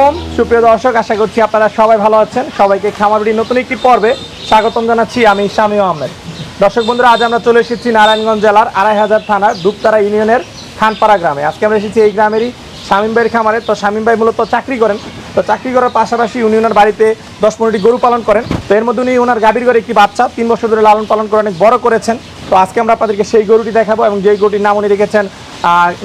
আলাইকুম সুপ্রিয় দর্শক, আশা করছি আপনারা সবাই ভালো আছেন। সবাইকে খামারবাড়ির নতুন একটি পর্বে স্বাগতম জানাচ্ছি। আমি শামীম আহমেদ। দর্শক বন্ধুরা, আজ আমরা চলে এসেছি নারায়ণগঞ্জ জেলার ২৫০০ থানার দুপতারা ইউনিয়নের খানপাড়া গ্রামে। আজকে আমরা এসেছি এই গ্রামেরই শামীম ভাইয়ের খামারে। তো শামীম ভাই মূলত চাকরি করেন। তো চাকরি করার পাশাপাশি উনি ওনার বাড়িতে ১০-১৫টি গরু পালন করেন। তো এর মধ্যে উনি ওনার গাভীর ঘরে একটি বাচ্চা ৩ বছর ধরে লালন পালন করে অনেক বড় করেছেন। তো আজকে আমরা আপনাদেরকে সেই গরুটি দেখাবো এবং যেই গরুটির নাম উনি রেখেছেন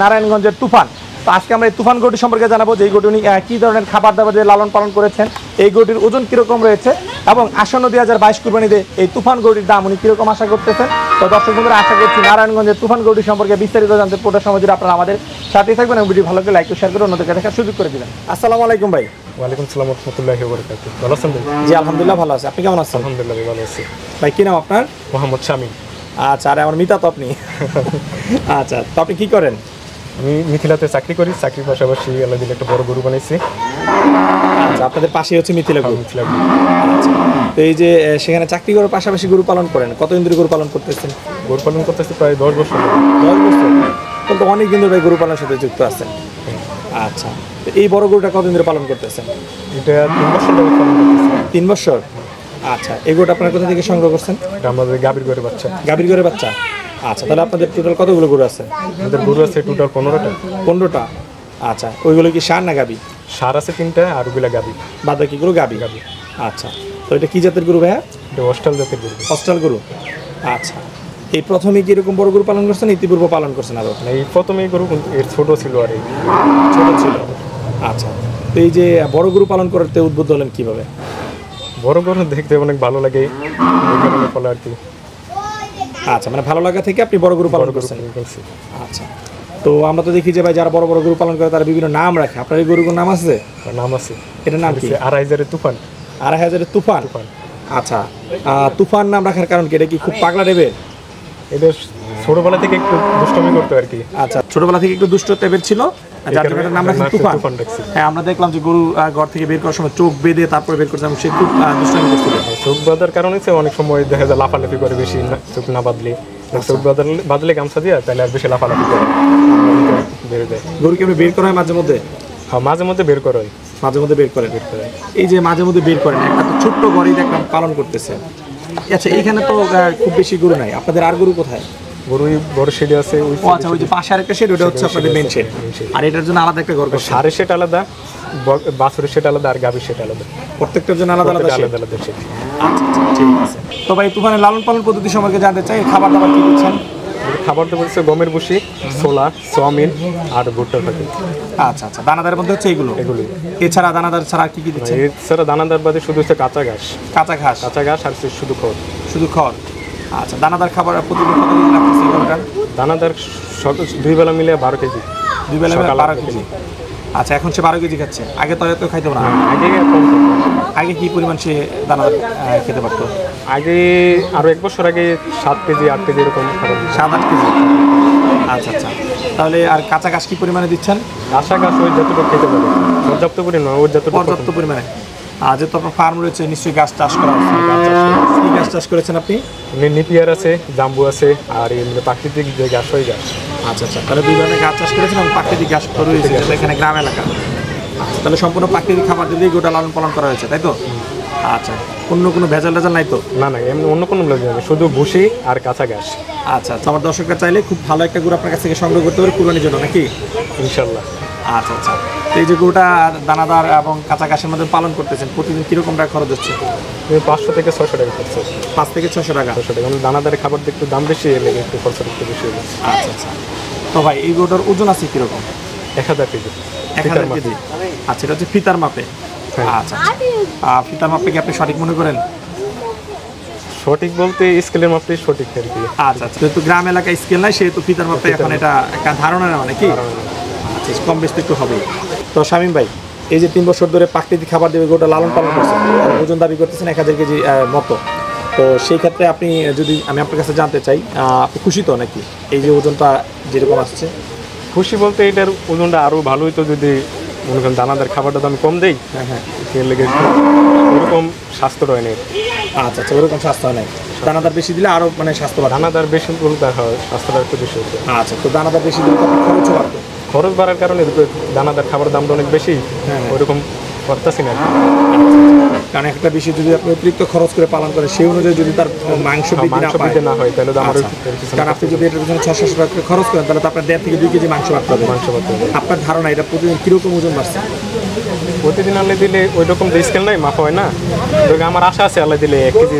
নারায়ণগঞ্জের তুফান। তো আজকে আমরা এই তুফান গরুটি সম্পর্কে জানাবো, যে এই গরুটি উনি কী ধরনের খাবার দাবার দিয়ে লালন পালন করেছেন, এই গরুটির ওজন কীরকম রয়েছে এবং আসন্ন ২০২২ কুরবানিতে এই তুফান গরুটির দাম উনি কীরকম আশা করতেছেন। তো দর্শক বন্ধুরা, আশা করছি নারায়ণগঞ্জের তুফান গরুটি সম্পর্কে বিস্তারিত জানতে পুরো সময় জুড়ে আপনারা আমাদের সাথেই থাকবেন এবং ভিডিও ভালো করে লাইক শেয়ার করে অন্যদেরকে দেখার সুযোগ করে দিবেন। আসসালামু আলাইকুম ভাই। ওয়ালাইকুম আসসালাম রাহমাতুল্লাহি ওয়া বারাকাতুহু। ভালো আছেন ভাই? জি আলহামদুলিল্লাহ ভালো আছি। আপনি কেমন আছেন? আলহামদুলিল্লাহ ভালো আছি। ভাই কী নাম আপনার? মোহাম্মদ শামীম। আচ্ছা, আরে আমার মিতা তো আপনি। আচ্ছা, তো আপনি কী করেন? আমি মিথিলাতে চাকরি করি। চাকরির পাশাপাশি আল্লাহ দিলে একটা বড় গরু বানাইছি। আচ্ছা, আপনাদের পাশেই হচ্ছে মিথিলা গরু। মিথিলা গরু। আচ্ছা, তো এই যে সেখানে চাকরি করার পাশাপাশি গরু পালন করেন, কতদিন ধরে গরু পালন করতেছেন? গরু পালন করতেছি প্রায় 10 বছর। 10 বছর? কিন্তু অনেক দিন ধরে ভাই গরু পালনের সাথে যুক্ত আছেন। আচ্ছা, তো এই বড় গরুটা কতদিন ধরে পালন করতেছেন? এটা 3 বছর ধরে পালন করতেছি। 3 বছর? আচ্ছা, এই গরুটা আপনারা কোথা থেকে সংগ্রহ করছেন? এটা আমাদের গাভীর ঘরে বাচ্চা। গাভীর ঘরে বাচ্চা? আচ্ছা, তাহলে আপনাদের টোটাল কতগুলো গরু আছে? আমাদের গরু আছে টোটাল 15টা। 15টা? আচ্ছা, ওইগুলো কি ষাঁড় না গাভী? ষাঁড় আছে 3টা আর ওগুলা গাভী। বাদ বাকিগুলো গাভী? গাভী। আচ্ছা, তো এটা কি জাতের গরু ভাইয়া? এটা অস্ট্রাল জাতের গরু। অস্ট্রাল গরু? আচ্ছা, এই প্রথমে কি এরকম বড় গরু পালন করছেন, ইতিপূর্বে পালন করছেন আরো? মানে এই প্রথমেই গরু কিন্তু এর ছোট ছিল আর এই ছোট ছিল। আচ্ছা, তো এই যে বড় গরু পালন করতে উদ্বুদ্ধ হলেন কিভাবে? বড় গরু দেখতে অনেক ভালো লাগে, এই কারণে ফলে আর কি। আচ্ছা, মানে ভালো লাগা থেকে আপনি বড় গরু পালন করছেন। করছি। আচ্ছা, তো আমরা তো দেখি যে ভাই যারা বড় বড় গরু পালন করে তারা বিভিন্ন নাম রাখে। আপনার এই গরুর নাম আছে? নাম আছে। এটার নাম কি? ২৫০০ তুফান। ২৫০০ তুফান? তুফান। আচ্ছা, তুফান নাম রাখার কারণ কি? এটা কি খুব পাগলা টাইপের? এটা ছোটবেলা থেকে একটু দুষ্টমি করতো আর কি। আচ্ছা, ছোটবেলা থেকে একটু দুষ্ট টাইপের ছিল, যার জন্য এটার নাম রাখছে তুফান। হ্যাঁ, আমরা দেখলাম যে গরু ঘর থেকে বের করার সময় চোখ বেঁধে তারপরে বের করছে এবং সে খুব দুষ্টামি করছিল। চোখ বাঁধার কারণে অনেক সময় দেখা যায় লাফালাফি করে বেশি, চোখ না বাঁধলে। চোখ বাঁধলে গামছা দিয়ে তাহলে আর বেশি লাফালাফি করে বের যায়। গরুকে আপনি বের করা হয় মাঝে মধ্যে? হ্যাঁ, মাঝে মধ্যে বের করা হয়। মাঝে মধ্যে বের করেন? এই যে মাঝে মধ্যে বের করেন, একটা তো ছোট্ট ঘরেই দেখলাম পালন করতেছে। আচ্ছা, এইখানে তো খুব বেশি গরু নাই, আপনাদের আর গরু কোথায়? গরু বড় শেড আছে। আচ্ছা, ওই যে পাশে আরেকটা শেড, ওটা হচ্ছে আপনাদের মেইন শেড। আর এটার জন্য আলাদা একটা ঘর? ষাঁড়ের শেড আলাদা, বাছুরের শেড আলাদা আর গাভীর শেড আলাদা। প্রত্যেকটার জন্য আলাদা আলাদা শেড? আলাদা শেড। আচ্ছা, ঠিক আছে। তো ভাই তুফানের লালন পালন পদ্ধতি সম্পর্কে জানতে চাই। খাবার দাবার কি দিচ্ছেন? খাবার তো বলছে গমের ভুসি, ছোলা, চাউমিন আর ভুট্টার পাখি। আচ্ছা আচ্ছা, দানাদারের মধ্যে হচ্ছে এগুলো? এছাড়া দানাদার ছাড়া কি কি দিচ্ছেন? এছাড়া দানাদার বাদে শুধু হচ্ছে কাঁচা ঘাস। কাঁচা ঘাস? কাঁচা ঘাস আর শুধু খড়। শুধু খড়? আচ্ছা, দানাদার খাবার প্রতিদিন কতদিন লাগতেছে এগুলোটা? দানাদার 2 বেলা মিলে 12 কেজি। 2 বেলা মিলে 12 কেজি? আচ্ছা, এখন সে 12 কেজি খাচ্ছে, আগে তো এত খাইতো না? আগে কি পরিমাণ সে দানাদার খেতে পারতো? আগে আরো 1 বছর আগে 7 কেজি 8 কেজি এরকম খাবার। 7-8 কেজি? আচ্ছা আচ্ছা, তাহলে আর কাঁচা ঘাস কি পরিমাণে দিচ্ছেন? কাঁচা ঘাস ওই যতটুকু খেতে পারে, পর্যাপ্ত পরিমাণে, ওই যতটুকু পর্যাপ্ত পরিমাণে। যেহেতু আপনার ফার্ম রয়েছে, নিশ্চয়ই গাছ চাষ করা হচ্ছে। কি গাছ চাষ করেছেন আপনি? নিপিয়ার আছে, জাম্বু আছে আর এমনি প্রাকৃতিক যে গাছ ওই গাছ। আচ্ছা আচ্ছা, তাহলে 2 ধরনের গাছ চাষ করেছেন এবং প্রাকৃতিক গাছ রয়েছে এখানে গ্রাম এলাকা। আচ্ছা, তাহলে সম্পূর্ণ প্রাকৃতিক খাবার দিয়েই গোটা লালন পালন করা হয়েছে, তাই তো? আচ্ছা, অন্য কোনো ভেজাল টেজাল নাই তো? না না, এমনি অন্য কোনো লোক নেই, শুধু ভুসি আর কাঁচা ঘাস। আচ্ছা আচ্ছা, আমার দর্শকরা চাইলে খুব ভালো একটা গরু আপনার কাছ থেকে সংগ্রহ করতে পারে কুরবানির জন্য, নাকি? ইনশাল্লাহ। আচ্ছা আচ্ছা, এই যে গরুটা দানাদার এবং কাঁচা ঘাসের মধ্যে পালন করতেছেন, প্রতিদিন কীরকম টাকা খরচ হচ্ছে? 500 থেকে 600 টাকা খরচ। 5 থেকে 600 টাকা? 600 টাকা। দানাদারের খাবার একটু দাম বেশি এলে একটু খরচ একটু বেশি হয়ে যাচ্ছে। আচ্ছা আচ্ছা, তো ভাই এই গরুটার ওজন আছে কীরকম? 1000 কেজি। 1000 কেজি? আচ্ছা, এটা হচ্ছে ফিতার মাপে? আচ্ছা, ফিতার মাপে কি আপনি সঠিক মনে করেন? সঠিক বলতে স্কেলের মাপে সঠিক আর কি। আচ্ছা আচ্ছা, যেহেতু গ্রাম এলাকায় স্কেল নাই সেহেতু ফিতার মাপে এখন এটা একটা ধারণা নেওয়া, নাকি? আচ্ছা, কম বেশি একটু হবেই। তো শামীম ভাই, এই যে 3 বছর ধরে প্রাকৃতিক খাবার দেবে গরুটা লালন পালন করছেন, ওজন দাবি করতেছেন 1000 কেজি মতো, তো সেই ক্ষেত্রে আপনি যদি আমি আপনার কাছে জানতে চাই, আপনি খুশি তো নাকি এই যে ওজনটা যেরকম আসছে? খুশি বলতে এটার ওজনটা আরও ভালো হইতো যদি মনে করেন দানাদার খাবারটা তো আমি কম দেই। হ্যাঁ হ্যাঁ, এর লেগে ওরকম স্বাস্থ্য হয় না। আচ্ছা আচ্ছা, ওরকম স্বাস্থ্য হয় নাই। দানাদার বেশি দিলে আরও মানে স্বাস্থ্য বাড়ে? দানাদার বেশি বলতে হয় স্বাস্থ্যটা একটু বেশি হতো। আচ্ছা, তো দানাদার বেশি দিলে তো আপনার খরচও বাড়তো? খরচ বাড়ার কারণে দানাদার খাবার দামটা অনেক বেশি, ওইরকম করতেছি না। কারণ একটা বিষয় যদি আপনি অতিরিক্ত খরচ করে পালন করেন সেই অনুযায়ী যদি তার মাংস বৃদ্ধি না মাংস পায়, বৃদ্ধি না হয় তাহলে তো আমার আচ্ছা। কারণ আপনি যদি এটার পিছনে 600 টাকা করে খরচ করেন তাহলে তো আপনার 1.5 থেকে 2 কেজি মাংস বাড়তে হবে। মাংস পাতে হবে। আপনার ধারণা এটা প্রতিদিন কিরকম ওজন বাড়ছে? প্রতিদিন আল্লাহ দিলে ওই রকম যে স্কেল নাই মাপা হয় না, তবে আমার আশা আছে আল্লাহ দিলে 1 কেজি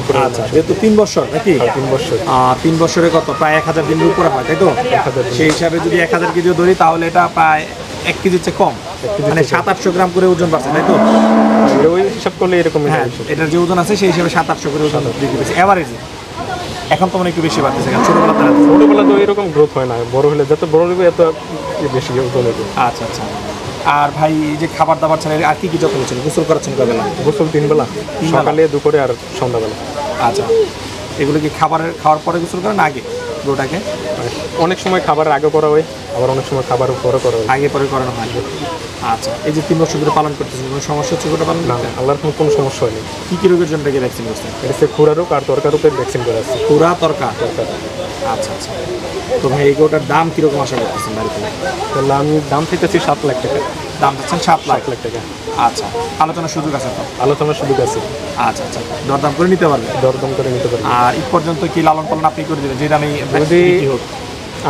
উপরে। আচ্ছা, যেহেতু 3 বছর নাকি 3 বছর 3 বছরে কত প্রায় 1000 দিনের উপরে হয়, তাই তো? 1000 দিন। সেই হিসাবে যদি 1000 কেজিও ধরি তাহলে এটা প্রায় 1 কেজির চেয়ে কম, মানে 700-800 গ্রাম করে ওজন বাড়ছে, তাই তো? ওই হিসাব করলে এরকম। হ্যাঁ, এটার যে ওজন আছে সেই হিসাবে 700-800 করে ওজন বৃদ্ধি পেয়েছে এভারেজে। এখন তো মানে একটু বেশি বাড়তেছে, কারণ ছোটবেলা তারা। ছোটবেলা তো এরকম গ্রোথ হয় না, বড় হলে যত বড় হবে এত বেশি ওজন হবে। আচ্ছা আচ্ছা। আর ভাই এই যে খাবার দাবার ছাড়া আর কি কি যত্ন ছিল? গোসল করাচ্ছেন কবে না? গোসল 3 বেলা, তিন বেলা? সকালে দুপুরে আর সন্ধ্যাবেলা। আচ্ছা, এগুলো কি খাওয়ার পরে গোসল করেন আগে গরুটাকে? অনেক সময় খাবারের আগে করা হয়, আবার অনেক সময় খাবারের পরে করা হয়। আগে পরে করানো হয়। আচ্ছা, এই যে 3 বছর ধরে পালন করতেছেন, কোনো সমস্যা হচ্ছে গোটা পালন না করতে? না, আল্লাহর কোনো সমস্যা হয়নি। কি কি রোগের জন্য এটাকে ভ্যাকসিন করছেন? এটা হচ্ছে খুরা রোগ আর তরকার রোগের ভ্যাকসিন করা আছে। পুরা তরকা। আচ্ছা আচ্ছা। তো ভাই এই গরুটার দাম কিরকম আশা করতেছেন বাড়িতে? তাহলে আমি দাম চাইতেছি 7 লাখ টাকা। দাম চাচ্ছেন 7 লাখ? 7 লাখ টাকা। আচ্ছা, আলোচনার সুযোগ আছে তো? আলোচনার সুযোগ আছে, আচ্ছা আচ্ছা, দরদাম করে নিতে পারবে? দরদাম করে নিতে পারি। আর ঈদ পর্যন্ত কি লালন পালন আপনি করে দেবেন, যেটা আমি যদি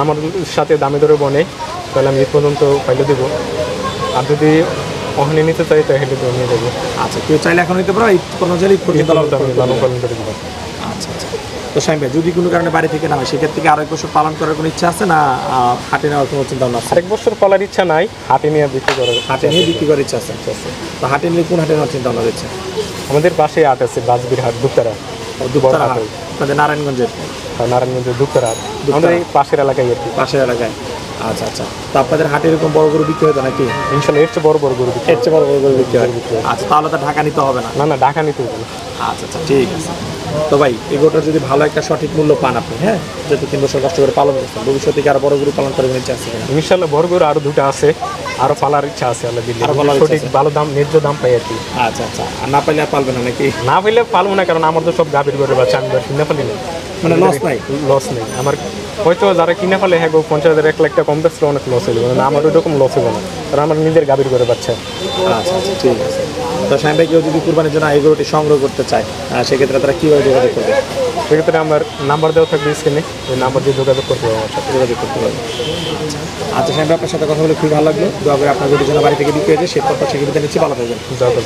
আমার সাথে দামে দরে বনে তাহলে আমি ঈদ পর্যন্ত পাইলে দেবো, আর যদি ওখানে নিতে চাই তাহলে তো নিয়ে দেবো। আচ্ছা, কেউ চাইলে এখন নিতে পারো, ঈদ পর্যন্ত চাইলে ঈদ ঈদ পর্যন্ত লালন পর্যন্ত আমি পালন লালন করবে। পালন করে দেবো। আচ্ছা আচ্ছা। তো শাইম ভাই, যদি কোনো কারণে বাড়ি থেকে না হয় সেক্ষেত্রে কি আরেক বছর পালন করার কোনো ইচ্ছা আছে না হাটে নেওয়ার কোনো চিন্তা ভাবনা আছে? আরেক বছর পালার ইচ্ছা নাই, হাটে নিয়ে বিক্রি করার। হাটে নিয়ে বিক্রি করার ইচ্ছা আছে। তো হাটে নিলে কোন হাটে নেওয়ার চিন্তা ভাবনা রয়েছে? আমাদের পাশে হাট আছে, বাজবির হাট, দুপ্তারা। দুপ্তারা হাট, আপনাদের নারায়ণগঞ্জের? নারায়ণগঞ্জের দুপ্তারা হাট, আমাদের এই পাশের এলাকায় আর কি। পাশের এলাকায়। আচ্ছা আচ্ছা। তো আপনাদের হাটে এরকম বড় গরু বিক্রি হতো নাকি? ইনশাল্লাহ এর চেয়ে বড় বড় গরু বিক্রি এর চেয়ে বড় বড় গরু বিক্রি হয়? বিক্রি হয়। আচ্ছা, তাহলে তো ঢাকা নিতে হবে না? না না, ঢাকা নিতে হবে না। আচ্ছা আচ্ছা, ঠিক আছে। তো ভাই এই গরুটার যদি ভালো একটা সঠিক মূল্য পান আপনি, হ্যাঁ, যেহেতু 3 বছর কষ্ট করে পালন করছেন, ভবিষ্যতে কি আরো বড় গরু পালন করার ইচ্ছা আছে কিনা? ইনশাল্লাহ বড় গরু আরো 2টা আছে, আরো পালার ইচ্ছা আছে আল্লাহ দিলে, আরো পালার ইচ্ছা সঠিক আছে। ভালো দাম, ন্যায্য দাম পাই আর কি। আচ্ছা আচ্ছা। আর না পাইলে আর পালবেন না নাকি? না পাইলে পালবো না, কারণ আমার তো সব গাভীর গরু বাচ্চা, আমি তো কিনে ফেলি না। মানে লস নাই? লস নেই আমার। হয়তো যারা কিনে ফেলে হ্যাঁ 50,000 1 লাখ টাকা কম বেচলে অনেক লস হয়ে যাবে না, আমার ওই রকম লস হবে না, কারণ আমার নিজের গাভীর গরু বাচ্চা। আচ্ছা আচ্ছা, ঠিক আছে। তো শাইম ভাই, কেউ যদি কুরবানির জন্য এই গরুটি সংগ্রহ করতে চায় সেক্ষেত্রে তারা কীভাবে যোগাযোগ করবে? সেক্ষেত্রে আমার নাম্বার দেওয়া থাকবে স্ক্রিনে, ওই নাম্বার দিয়ে যোগাযোগ করতে হবে আমার সাথে। যোগাযোগ করতে পারবে। আচ্ছা শাইম ভাই, আপনার সাথে কথা বলে খুবই ভালো লাগলো। দোয়া করে আপনার গরুটির জন্য বাড়ি থেকে বিক্রি হয়েছে সে প্রত্যাশা নিচ্ছি, ভালো থাকবেন। যোগাযোগ